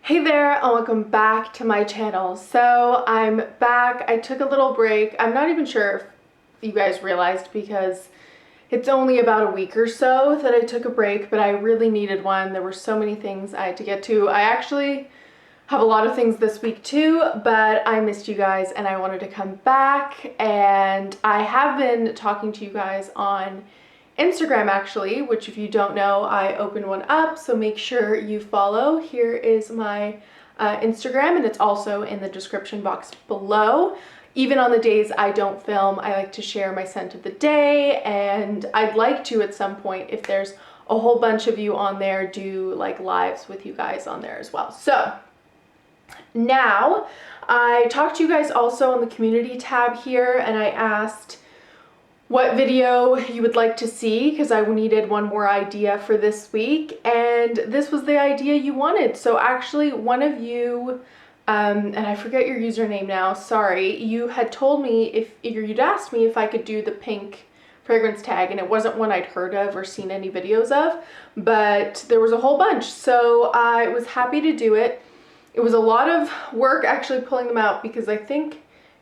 Hey there and welcome back to my channel. So I'm back. I took a little break. I'm not even sure if you guys realized because it's only about a week or so that I took a break, but I really needed one. There were so many things I had to get to. I actually have a lot of things this week too, but I missed you guys and I wanted to come back, and I have been talking to you guys on Instagram actually, which if you don't know, I opened one up, so make sure you follow. Here is my Instagram, and it's also in the description box below. Even on the days I don't film, I like to share my scent of the day, and I'd like to at some point, if there's a whole bunch of you on there, do like lives with you guys on there as well. So now I talked to you guys also on the community tab here, and I asked what video you would like to see because I needed one more idea for this week, and this was the idea you wanted. So actually one of you, and I forget your username now, sorry, you had told me you'd asked me if I could do the pink fragrance tag, and it wasn't one I'd heard of or seen any videos of, but there was a whole bunch, so I was happy to do it. It was a lot of work actually pulling them out because I think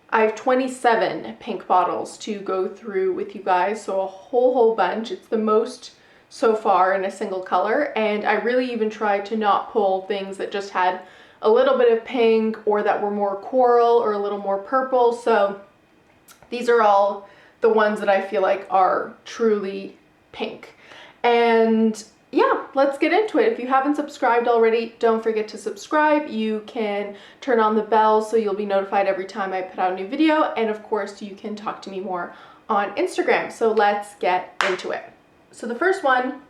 I have 27 pink bottles to go through with you guys, so a whole bunch. It's the most so far in a single color, and I really even tried to not pull things that just had a little bit of pink or that were more coral or a little more purple. So these are all the ones that I feel like are truly pink. And yeah, let's get into it. If you haven't subscribed already, don't forget to subscribe. You can turn on the bell so you'll be notified every time I put out a new video. And of course, you can talk to me more on Instagram. So let's get into it. So the first one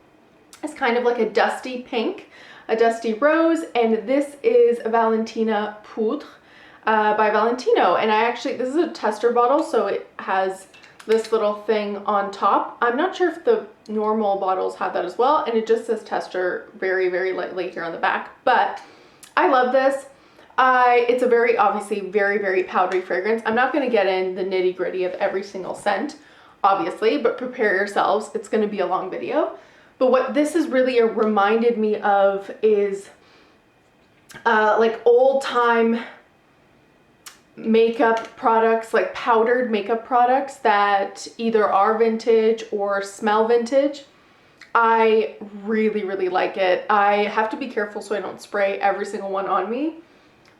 is kind of like a dusty pink, a dusty rose, and this is Valentina Poudre by Valentino. And this is a tester bottle, so it has this little thing on top. I'm not sure if the normal bottles have that as well, and it just says tester very lightly here on the back, but I love this. It's a obviously very powdery fragrance. I'm not going to get in the nitty gritty of every single scent obviously, but prepare yourselves, it's going to be a long video. But what this is really reminded me of is like old time makeup products, like powdered makeup products that either are vintage or smell vintage. I really like it. I have to be careful so I don't spray every single one on me,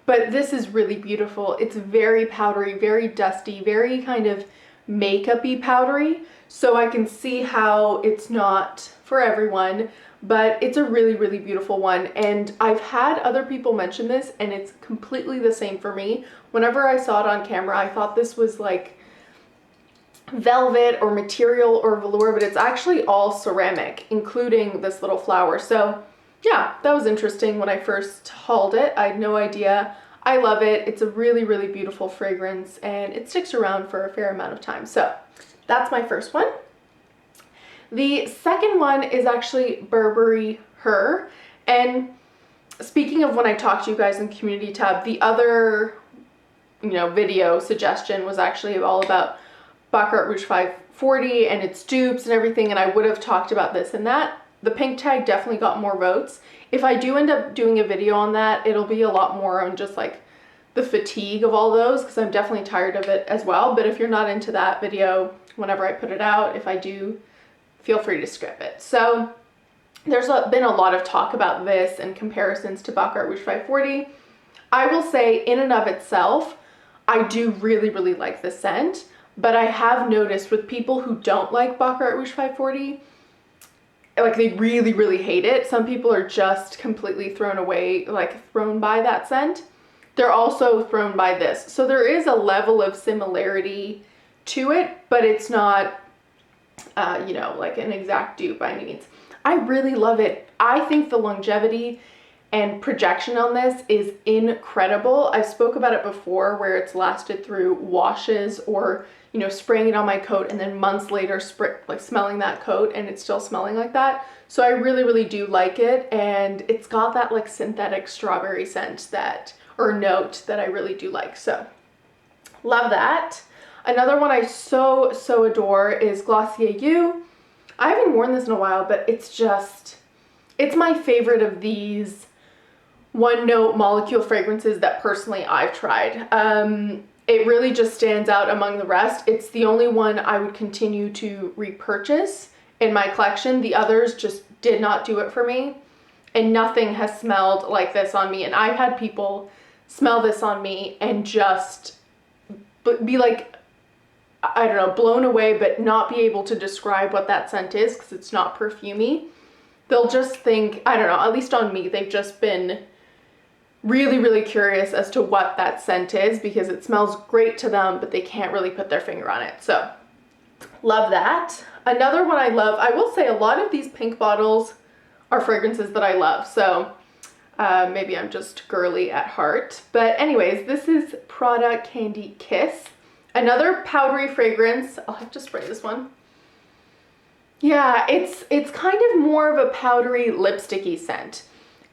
but this is really beautiful. It's very powdery, very dusty, very kind of makeup-y powdery, so I can see how it's not for everyone, but it's a really beautiful one. And I've had other people mention this, and it's completely the same for me. Whenever I saw it on camera, I thought this was like velvet or material or velour, but it's actually all ceramic, including this little flower. So yeah, that was interesting. When I first hauled it, I had no idea. I love it. It's a really beautiful fragrance, and it sticks around for a fair amount of time. So that's my first one. The second one is actually Burberry Her. And speaking of when I talked to you guys in the community tab, the other video suggestion was actually all about Baccarat Rouge 540 and its dupes and everything, and I would have talked about this and that. The pink tag definitely got more votes. If I do end up doing a video on that, it'll be a lot more on just like the fatigue of all those, because I'm definitely tired of it as well. But if you're not into that video, whenever I put it out, if I do, feel free to skip it. So there's been a lot of talk about this and comparisons to Baccarat Rouge 540. I will say in and of itself, I do really like this scent, but I have noticed with people who don't like Baccarat Rouge 540, like they really hate it. Some people are just completely thrown by that scent. They're also thrown by this. So there is a level of similarity to it, but it's not like an exact dupe by any means. I really love it. I think the longevity and projection on this is incredible. I spoke about it before, where it's lasted through washes or spraying it on my coat and then months later smelling that coat and it's still smelling like that. So I really do like it, and it's got that like synthetic strawberry scent or note that I really do like. So love that. Another one I so adore is Glossier You. I haven't worn this in a while, but it's my favorite of these one note molecule fragrances that personally I've tried. It really just stands out among the rest. It's the only one I would continue to repurchase in my collection. The others just did not do it for me, and nothing has smelled like this on me. And I've had people smell this on me and just be like, I don't know, blown away, but not be able to describe what that scent is because it's not perfumey. They'll just think, I don't know, at least on me, they've just been really, really curious as to what that scent is because it smells great to them, but they can't really put their finger on it. So love that. Another one I love, I will say a lot of these pink bottles are fragrances that I love. So maybe I'm just girly at heart. But anyways, this is Prada Candy Kiss. Another powdery fragrance. I'll have to spray this one. Yeah, it's kind of more of a powdery lipsticky scent.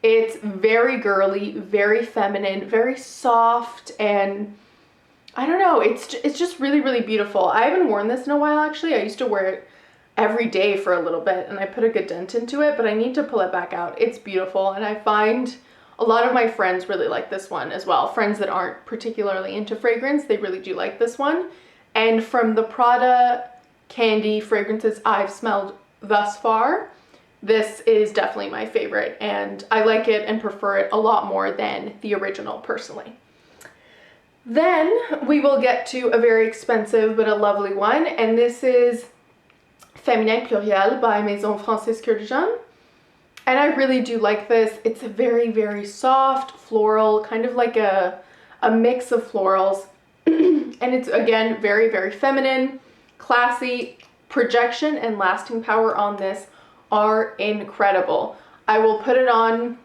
It's very girly, very feminine, very soft, and I don't know, it's just really, really beautiful. I haven't worn this in a while, actually. I used to wear it every day for a little bit, and I put a good dent into it, but I need to pull it back out. It's beautiful, and I find a lot of my friends really like this one as well. Friends that aren't particularly into fragrance, they really do like this one. And from the Prada candy fragrances I've smelled thus far, this is definitely my favorite, and I like it and prefer it a lot more than the original personally. Then we will get to a very expensive but a lovely one, and this is Feminin Pluriel by Maison Kurkdijan. And I really do like this. It's a very, very soft floral, kind of like a mix of florals. And it's, again, very, very feminine, classy. Projection and lasting power on this are incredible. I will put it on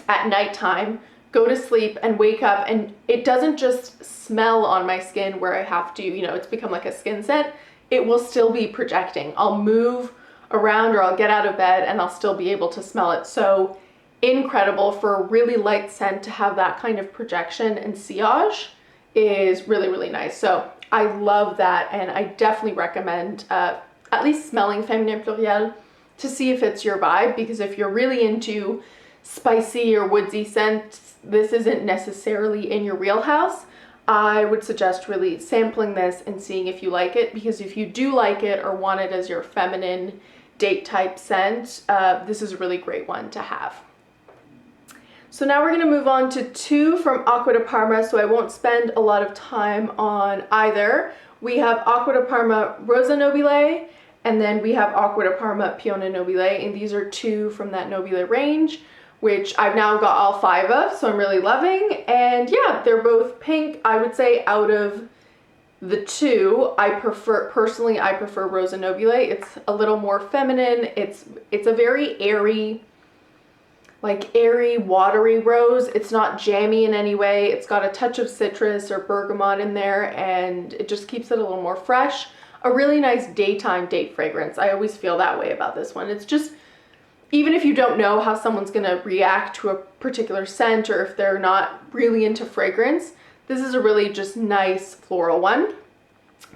at nighttime, go to sleep, and wake up, and it doesn't just smell on my skin where I have to, you know, it's become like a skin scent. It will still be projecting. I'll move around or I'll get out of bed and I'll still be able to smell it. So incredible. For a really light scent to have that kind of projection and sillage is really, really nice. So I love that, and I definitely recommend at least smelling Feminin Pluriel to see if it's your vibe, because if you're really into spicy or woodsy scents, this isn't necessarily in your wheelhouse. I would suggest really sampling this and seeing if you like it, because if you do like it or want it as your feminine date type scent, this is a really great one to have. So now we're going to move on to two from Acqua di Parma, so I won't spend a lot of time on either. We have Acqua di Parma Rosa Nobile, and then we have Acqua di Parma Peonia Nobile, and these are two from that Nobile range, which I've now got all 5 of, so I'm really loving. And yeah, they're both pink. I would say out of the two, personally I prefer Rosa Nobile. It's a little more feminine. It's a very airy, watery rose. It's not jammy in any way. It's got a touch of citrus or bergamot in there, and it just keeps it a little more fresh. A really nice daytime date fragrance. I always feel that way about this one. It's just, even if you don't know how someone's gonna react to a particular scent, or if they're not really into fragrance, this is a really just nice floral one.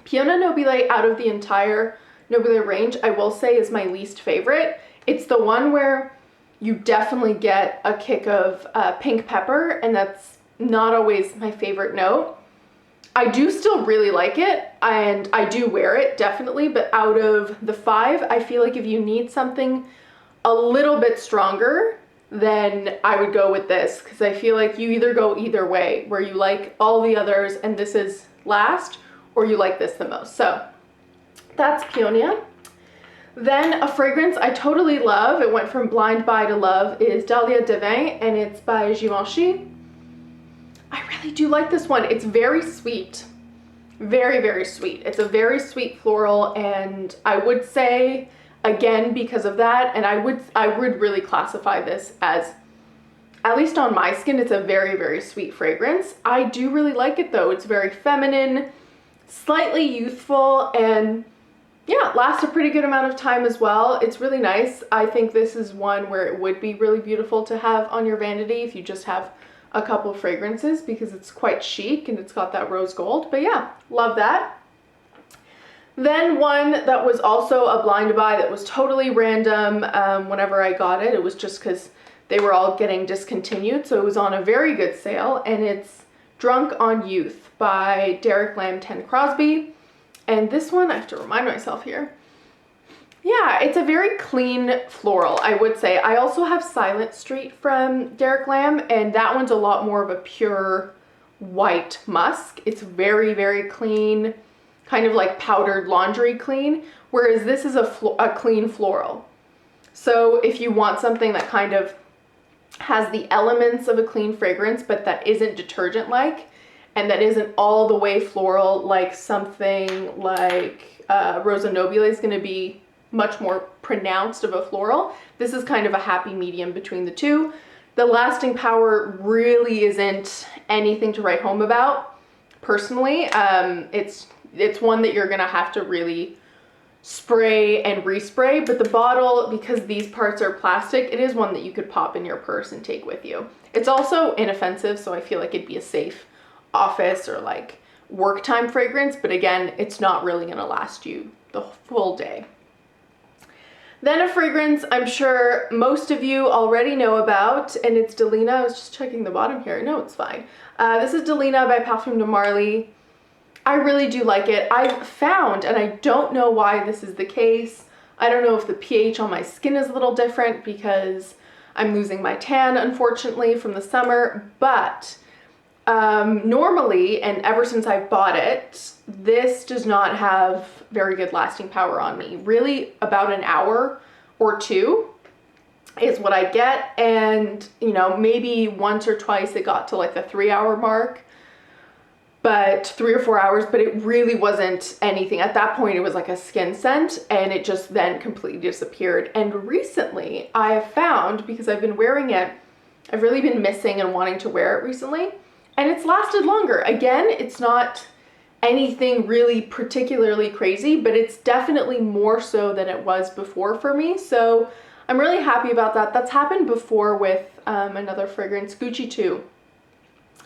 Peonia Nobile, out of the entire Nobile range, I will say is my least favorite. It's the one where you definitely get a kick of pink pepper, and that's not always my favorite note. I do still really like it, and I do wear it, definitely, but out of the 5, I feel like if you need something a little bit stronger, then I would go with this, because I feel like you either go either way, where you like all the others and this is last, or you like this the most. So that's Peonia. Then a fragrance I totally love, it went from blind buy to love, is Dahlia Divin, and it's by Givenchy. I really do like this one. It's very sweet. Very, very sweet. It's a very sweet floral, and I would say, again, because of that, and I would really classify this as, at least on my skin, it's a very, very sweet fragrance. I do really like it though. It's very feminine, slightly youthful, and yeah, lasts a pretty good amount of time as well. It's really nice. I think this is one where it would be really beautiful to have on your vanity if you just have a couple of fragrances, because it's quite chic and it's got that rose gold. But yeah, love that. Then one that was also a blind buy that was totally random whenever I got it. It was just because they were all getting discontinued, so it was on a very good sale, and it's Drunk on Youth by Derek Lam 10 Crosby. And this one, I have to remind myself here. Yeah, it's a very clean floral, I would say. I also have Silent Street from Derek Lam, and that one's a lot more of a pure white musk. It's very, very clean, kind of like powdered laundry clean, whereas this is a clean floral. So if you want something that kind of has the elements of a clean fragrance, but that isn't detergent-like, and that isn't all the way floral, like something like Rosa Nobile is going to be much more pronounced of a floral. This is kind of a happy medium between the two. The lasting power really isn't anything to write home about, personally. It's one that you're gonna have to really spray and respray, but the bottle, because these parts are plastic, it is one that you could pop in your purse and take with you. It's also inoffensive, so I feel like it'd be a safe office or like work time fragrance, but again, it's not really gonna last you the full day. Then a fragrance I'm sure most of you already know about, and it's Delina. I was just checking the bottom here. No, it's fine. This is Delina by Parfums de Marly. I really do like it. I've found, and I don't know why this is the case, I don't know if the pH on my skin is a little different because I'm losing my tan, unfortunately, from the summer, but normally, and ever since I bought it, this does not have very good lasting power on me. Really, about an hour or two is what I get, and you know, maybe once or twice it got to like the 3-hour mark, but 3 or 4 hours, but it really wasn't anything. At that point, it was like a skin scent, and it just then completely disappeared. And recently, I have found, because I've been wearing it, I've really been missing and wanting to wear it recently, and it's lasted longer. Again, it's not anything really particularly crazy, but it's definitely more so than it was before for me. So I'm really happy about that. That's happened before with another fragrance, Gucci 2,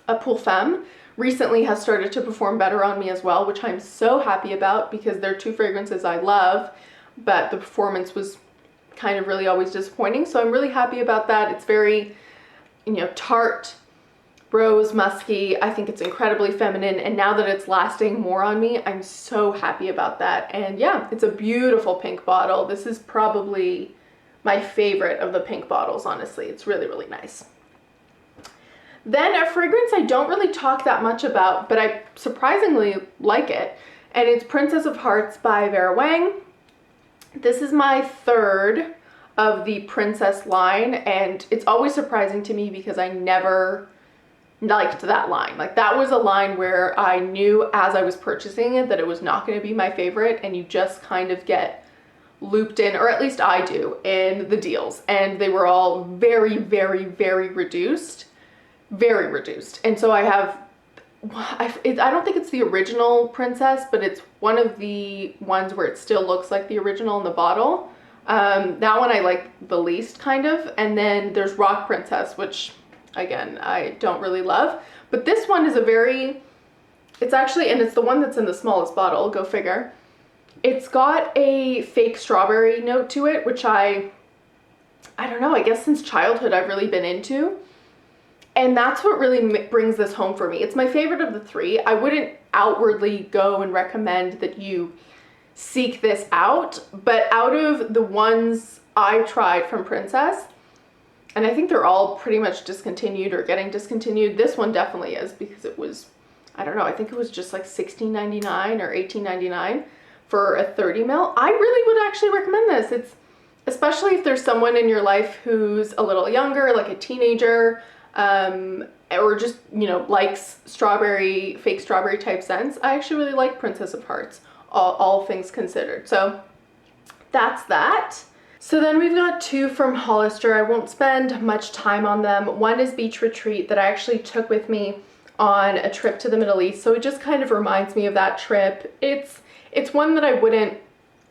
a Pour Femme, recently has started to perform better on me as well, which I'm so happy about because they're two fragrances I love, but the performance was kind of really always disappointing. So I'm really happy about that. It's very, you know, tart, rose, musky. I think it's incredibly feminine, and now that it's lasting more on me, I'm so happy about that. And yeah, it's a beautiful pink bottle. This is probably my favorite of the pink bottles, honestly. It's really, really nice. Then a fragrance I don't really talk that much about, but I surprisingly like it, and it's Princess of Hearts by Vera Wang. This is my third of the Princess line, and it's always surprising to me because I never liked that line. Like, that was a line where I knew as I was purchasing it that it was not going to be my favorite, and you just kind of get looped in, or at least I do, in the deals, and they were all very, very, very reduced. Very reduced. And so I have, I don't think it's the original Princess, but it's one of the ones where it still looks like the original in the bottle. That one I like the least, kind of. And then there's Rock Princess, which again, I don't really love. But this one is a very, it's actually, and it's the one that's in the smallest bottle, go figure. It's got a fake strawberry note to it, which I don't know, I guess since childhood I've really been into. And that's what really brings this home for me. It's my favorite of the three. I wouldn't outwardly go and recommend that you seek this out, but out of the ones I tried from Princess, and I think they're all pretty much discontinued or getting discontinued, this one definitely is, because it was, I don't know, I think it was just like $16.99 or $18.99 for a 30 ml. I really would actually recommend this. It's, especially if there's someone in your life who's a little younger, like a teenager, or just, you know, likes strawberry, fake strawberry type scents. I actually really like Princess of Hearts, all things considered. So that's that. So then we've got two from Hollister. I won't spend much time on them. One is Beach Retreat that I actually took with me on a trip to the Middle East. So it just kind of reminds me of that trip. It's one that I wouldn't,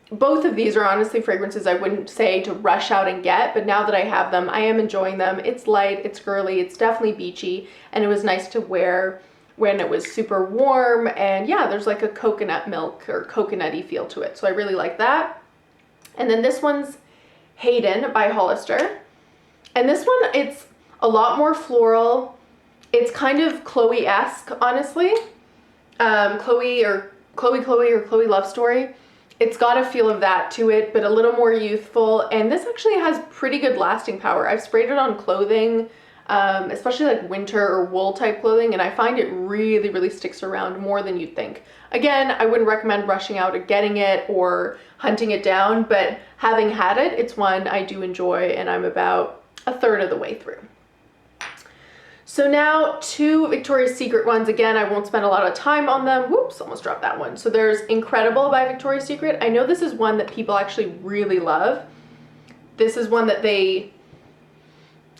both of these are honestly fragrances I wouldn't say to rush out and get, but now that I have them, I am enjoying them. It's light, it's girly, it's definitely beachy, and it was nice to wear when it was super warm, and yeah, there's like a coconut milk or coconutty feel to it, so I really like that. And then this one's Hayden by Hollister, And this one, it's a lot more floral. It's kind of Chloe-esque, honestly. Chloe or Chloe Love Story. It's got a feel of that to it, but a little more youthful. And this actually has pretty good lasting power. I've sprayed it on clothing, especially like winter or wool type clothing, and I find it really, really sticks around more than you'd think. Again, I wouldn't recommend rushing out and getting it or hunting it down, but having had it, it's one I do enjoy, and I'm about a third of the way through. So now 2 Victoria's Secret ones. Again, I won't spend a lot of time on them. Whoops, almost dropped that one. So there's Incredible by Victoria's Secret. I know this is one that people actually really love. This is one that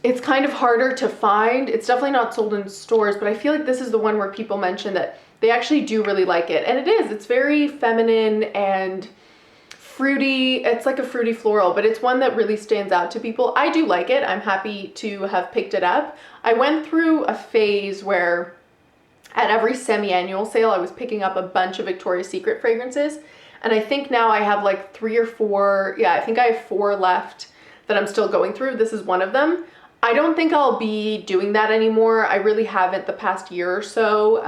it's kind of harder to find. It's definitely not sold in stores, but I feel like this is the one where people mention that they actually do really like it. And it is. It's very feminine and fruity. It's like a fruity floral, but it's one that really stands out to people. I do like it. I'm happy to have picked it up. I went through a phase where at every semi-annual sale, I was picking up a bunch of Victoria's Secret fragrances. And I think now I have like 3 or 4. Yeah, I think I have 4 left that I'm still going through. This is one of them. I don't think I'll be doing that anymore. I really haven't the past year or so.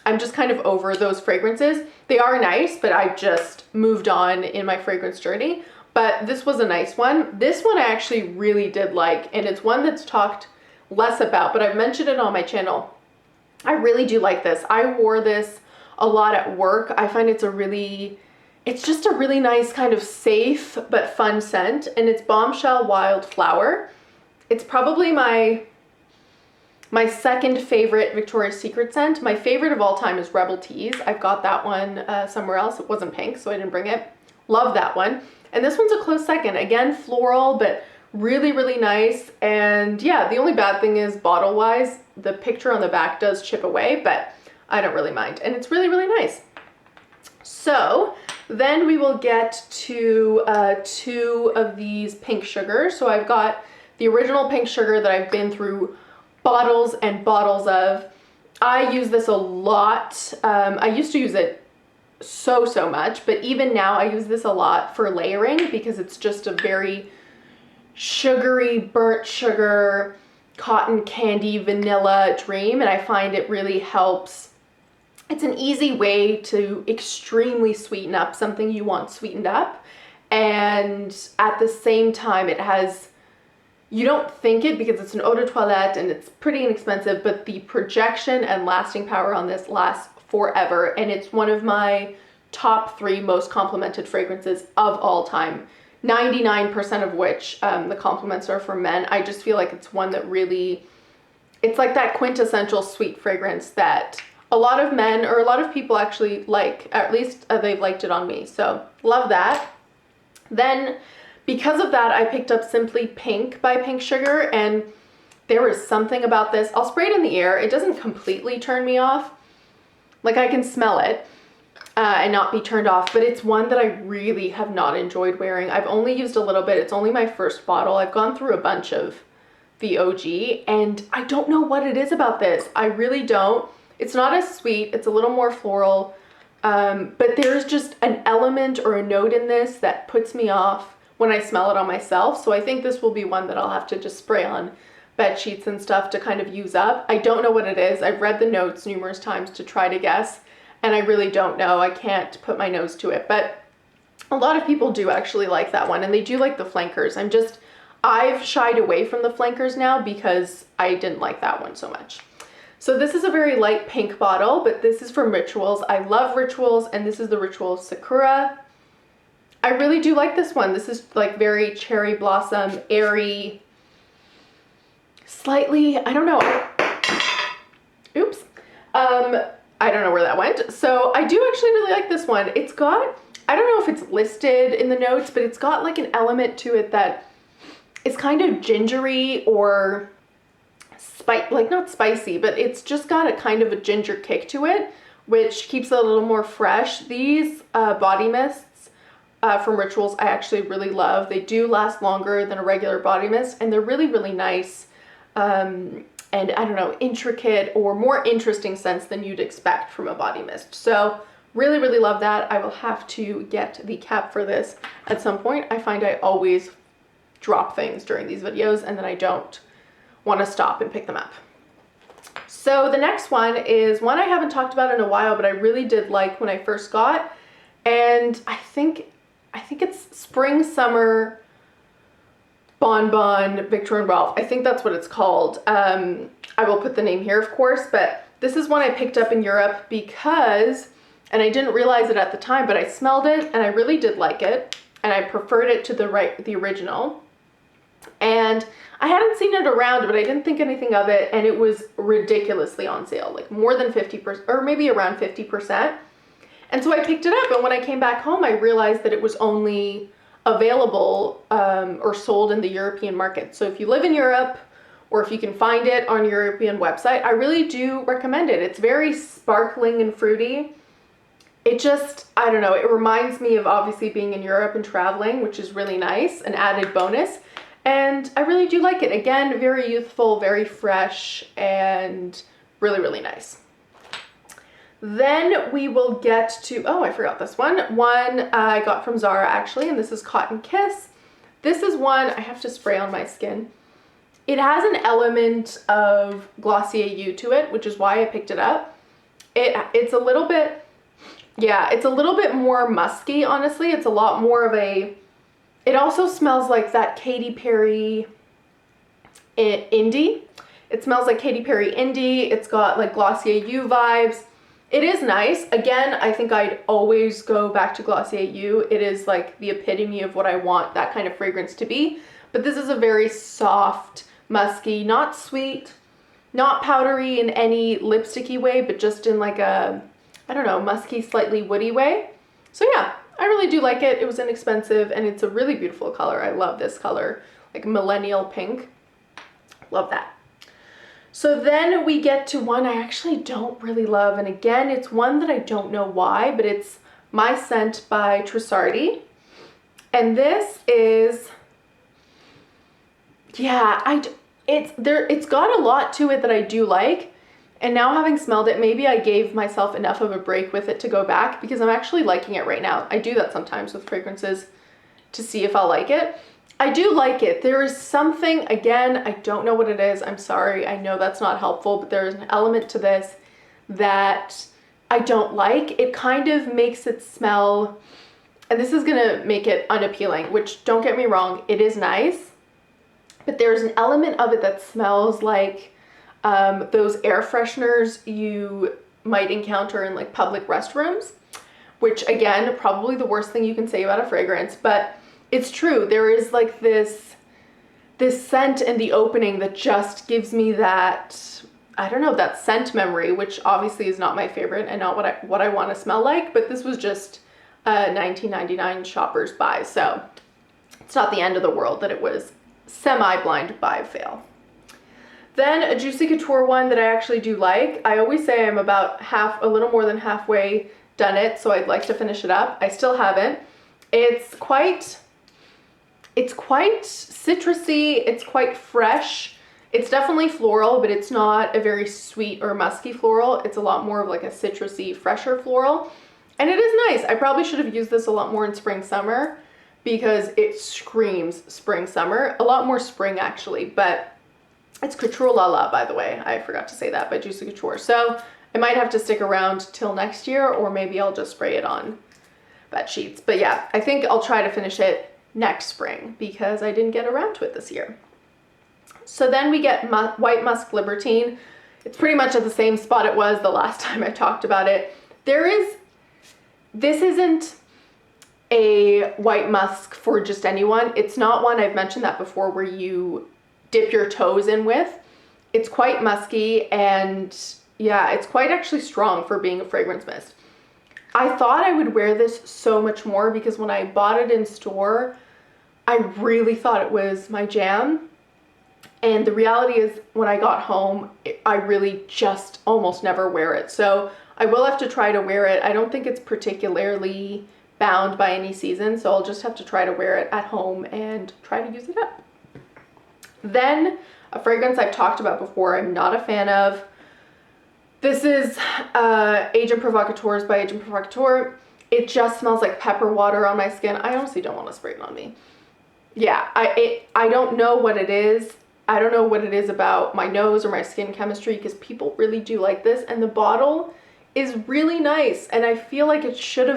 I'm just kind of over those fragrances. They are nice, but I just moved on in my fragrance journey. But this was a nice one. This one I actually really did like, and it's one that's talked less about, but I've mentioned it on my channel. I really do like this. I wore this a lot at work. I find it's just a really nice kind of safe but fun scent, and it's Bombshell Wildflower. It's probably my second favorite Victoria's Secret scent. My favorite of all time is Rebel Tease. I've got that one somewhere else. It wasn't pink, so I didn't bring it. Love that one. And this one's a close second. Again, floral, but really, really nice. And yeah, the only bad thing is bottle-wise, the picture on the back does chip away, but I don't really mind. And it's really, really nice. So then we will get to 2 of these pink sugars. So I've got the original pink sugar that I've been through bottles and bottles of. I use this a lot. I used to use it so much, but even now I use this a lot for layering because it's just a very sugary, burnt sugar, cotton candy, vanilla dream, and I find it really helps. It's an easy way to extremely sweeten up something you want sweetened up, and at the same time it has, you don't think it because it's an eau de toilette and it's pretty inexpensive, but the projection and lasting power on this lasts forever, and it's one of my top 3 most complimented fragrances of all time. 99% of which the compliments are from men. I just feel like it's one that really, it's like that quintessential sweet fragrance that a lot of men or a lot of people actually like. At least they've liked it on me, so love that. Then because of that, I picked up Simply Pink by Pink Sugar, and there is something about this. I'll spray it in the air. It doesn't completely turn me off. Like, I can smell it and not be turned off, but it's one that I really have not enjoyed wearing. I've only used a little bit. It's only my first bottle. I've gone through a bunch of the OG, and I don't know what it is about this. I really don't. It's not as sweet. It's a little more floral, but there's just an element or a note in this that puts me off when I smell it on myself. So I think this will be one that I'll have to just spray on bed sheets and stuff to kind of use up. I don't know what it is. I've read the notes numerous times to try to guess, and I really don't know. I can't put my nose to it, but a lot of people do actually like that one, and they do like the flankers. I've shied away from the flankers now because I didn't like that one so much. So this is a very light pink bottle, but this is from Rituals. I love Rituals, and this is the Rituals Sakura. I really do like this one. This is like very cherry blossom, airy, slightly, I don't know. Oops. I don't know where that went. So I do actually really like this one. It's got, I don't know if it's listed in the notes, but it's got like an element to it that is kind of gingery or like not spicy, but it's just got a kind of a ginger kick to it, which keeps it a little more fresh. These body mists from Rituals I actually really love. They do last longer than a regular body mist, and they're really, really nice. And I don't know, intricate or more interesting scents than you'd expect from a body mist. So really, really love that. I will have to get the cap for this at some point. I find I always drop things during these videos and then I don't want to stop and pick them up. So the next one is one I haven't talked about in a while, but I really did like when I first got, and I think it's Spring Summer BonBon Viktor Rolf. I think that's what it's called. I will put the name here, of course, but this is one I picked up in Europe because, and I didn't realize it at the time, but I smelled it and I really did like it, and I preferred it to the original. And I hadn't seen it around, but I didn't think anything of it, and it was ridiculously on sale, like more than 50%, or maybe around 50%. And so I picked it up, and when I came back home, I realized that it was only available or sold in the European market. So if you live in Europe, or if you can find it on a European website, I really do recommend it. It's very sparkling and fruity. It just, I don't know, it reminds me of obviously being in Europe and traveling, which is really nice, an added bonus. And I really do like it. Again, very youthful, very fresh, and really, really nice. Then we will get to, oh, I forgot this one. One I got from Zara actually, and this is Cotton Kiss. This is one I have to spray on my skin. It has an element of Glossier You to it, which is why I picked it up. It's a little bit, yeah, it's a little bit more musky, honestly. It's a lot more of a, it also smells like that Katy Perry indie. It smells like Katy Perry indie. It's got like Glossier You vibes. It is nice. Again, I think I'd always go back to Glossier You. It is like the epitome of what I want that kind of fragrance to be. But this is a very soft, musky, not sweet, not powdery in any lipsticky way, but just in like a, I don't know, musky, slightly woody way. So yeah, I really do like it. It was inexpensive and it's a really beautiful color. I love this color, like millennial pink. Love that. So then we get to one I actually don't really love, and again, it's one that I don't know why, but it's My Scent by Trussardi. And this is, yeah, it's got a lot to it that I do like, and now having smelled it, maybe I gave myself enough of a break with it to go back, because I'm actually liking it right now. I do that sometimes with fragrances to see if I'll like it. I do like it. There is something, again, I don't know what it is. I'm sorry. I know that's not helpful, but there is an element to this that I don't like. It kind of makes it smell, and this is gonna make it unappealing, which, don't get me wrong, it is nice, but there's an element of it that smells like those air fresheners you might encounter in like public restrooms, which again, probably the worst thing you can say about a fragrance, but it's true. There is like this scent in the opening that just gives me that, I don't know, that scent memory, which obviously is not my favorite and not what I want to smell like, but this was just a $19.99 shopper's buy, so it's not the end of the world that it was semi-blind buy fail. Then a Juicy Couture one that I actually do like. I always say I'm about a little more than halfway done it, so I'd like to finish it up. I still haven't. It's quite citrusy, it's quite fresh. It's definitely floral, but it's not a very sweet or musky floral. It's a lot more of like a citrusy, fresher floral. And it is nice. I probably should have used this a lot more in spring, summer, because it screams spring, summer. A lot more spring actually, but it's Couture La La, by the way. I forgot to say that, by Juicy Couture. So I might have to stick around till next year, or maybe I'll just spray it on bed sheets. But yeah, I think I'll try to finish it next spring because I didn't get around to it this year. So then we get White Musk Libertine. It's pretty much at the same spot it was the last time I talked about it. This isn't a white musk for just anyone. It's not one, I've mentioned that before, where you dip your toes in with. It's quite musky, and yeah, it's quite actually strong for being a fragrance mist. I thought I would wear this so much more because when I bought it in store, I really thought it was my jam. And the reality is when I got home, I really just almost never wear it. So I will have to try to wear it. I don't think it's particularly bound by any season, so I'll just have to try to wear it at home and try to use it up. Then a fragrance I've talked about before, I'm not a fan of. This is Agent Provocateurs by Agent Provocateur. It just smells like pepper water on my skin. I honestly don't want to spray it on me. yeah, I don't know what it is. I don't know what it is about my nose or my skin chemistry, because people really do like this, and the bottle is really nice, and I feel like it should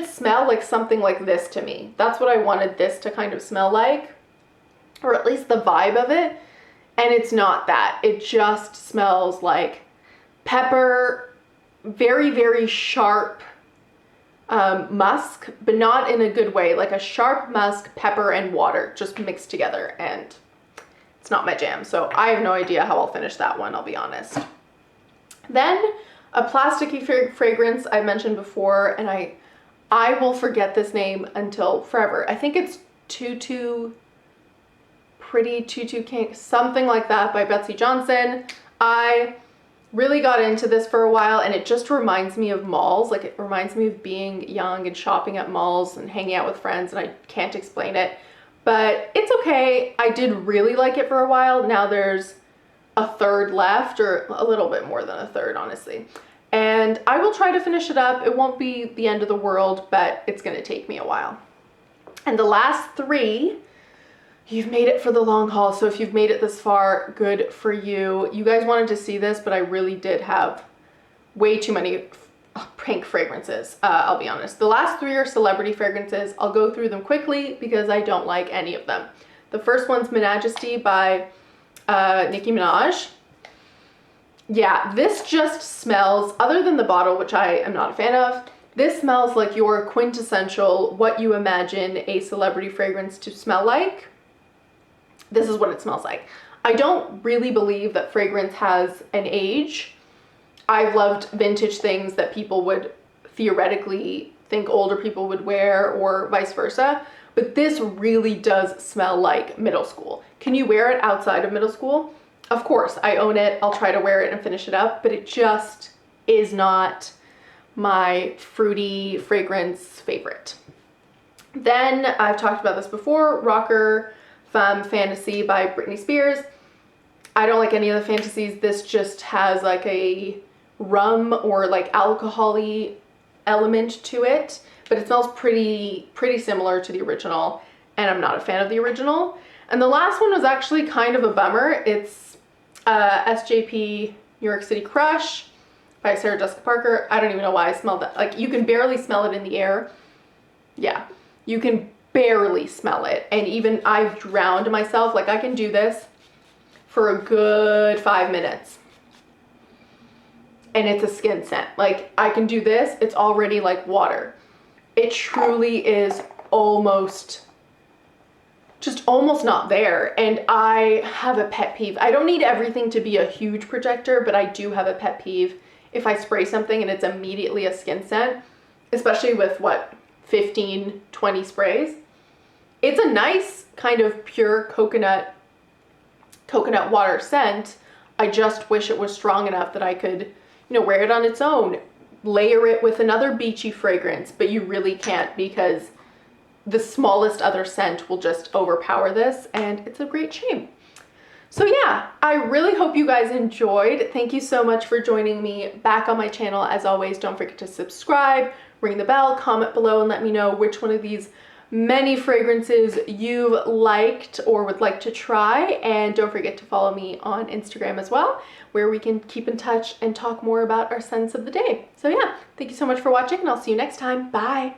smell like something like this to me. That's what I wanted this to kind of smell like, or at least the vibe of it, and it's not that. It just smells like pepper, very, very sharp musk, but not in a good way, like a sharp musk, pepper, and water just mixed together, and it's not my jam, so I have no idea how I'll finish that one, I'll be honest. Then a plasticky fragrance I mentioned before, and I will forget this name until forever. I think it's Pretty Tutu Cake, something like that, by Betsy Johnson. I really got into this for a while, and it just reminds me of malls. Like, it reminds me of being young and shopping at malls and hanging out with friends, and I can't explain it, but it's okay. I did really like it for a while. Now there's a third left, or a little bit more than a third, honestly, and I will try to finish it up. It won't be the end of the world, but it's gonna take me a while. And the last three, you've made it for the long haul, so if you've made it this far, good for you. You guys wanted to see this, but I really did have way too many pink fragrances, I'll be honest. The last three are celebrity fragrances. I'll go through them quickly because I don't like any of them. The first one's Majesty by Nicki Minaj. Yeah, this just smells, other than the bottle, which I am not a fan of, this smells like your quintessential, what you imagine a celebrity fragrance to smell like. This is what it smells like. I don't really believe that fragrance has an age. I've loved vintage things that people would theoretically think older people would wear, or vice versa, but this really does smell like middle school. Can you wear it outside of middle school? Of course, I own it. I'll try to wear it and finish it up, but it just is not my fruity fragrance favorite. Then, I've talked about this before, Rocker Femme Fantasy by Britney Spears. I don't like any of the fantasies. This just has like a rum or like alcohol-y element to it, but it smells pretty similar to the original, and I'm not a fan of the original. And the last one was actually kind of a bummer. It's SJP New York City Crush by Sarah Jessica Parker. I don't even know why I smelled that. Like, you can barely smell it in the air. Yeah, you can barely smell it, and even I've drowned myself. Like, I can do this for a good 5 minutes, and it's a skin scent. Like, I can do this, it's already like water. It truly is just almost not there. And I have a pet peeve. I don't need everything to be a huge projector, but I do have a pet peeve if I spray something and it's immediately a skin scent, especially with what, 15, 20 sprays. It's a nice kind of pure coconut water scent. I just wish it was strong enough that I could, you know, wear it on its own, layer it with another beachy fragrance, but you really can't, because the smallest other scent will just overpower this, and it's a great shame. So yeah, I really hope you guys enjoyed. Thank you so much for joining me back on my channel. As always, don't forget to subscribe, ring the bell, comment below, and let me know which one of these many fragrances you've liked or would like to try. And don't forget to follow me on Instagram as well, where we can keep in touch and talk more about our scents of the day. So yeah, thank you so much for watching, and I'll see you next time. Bye.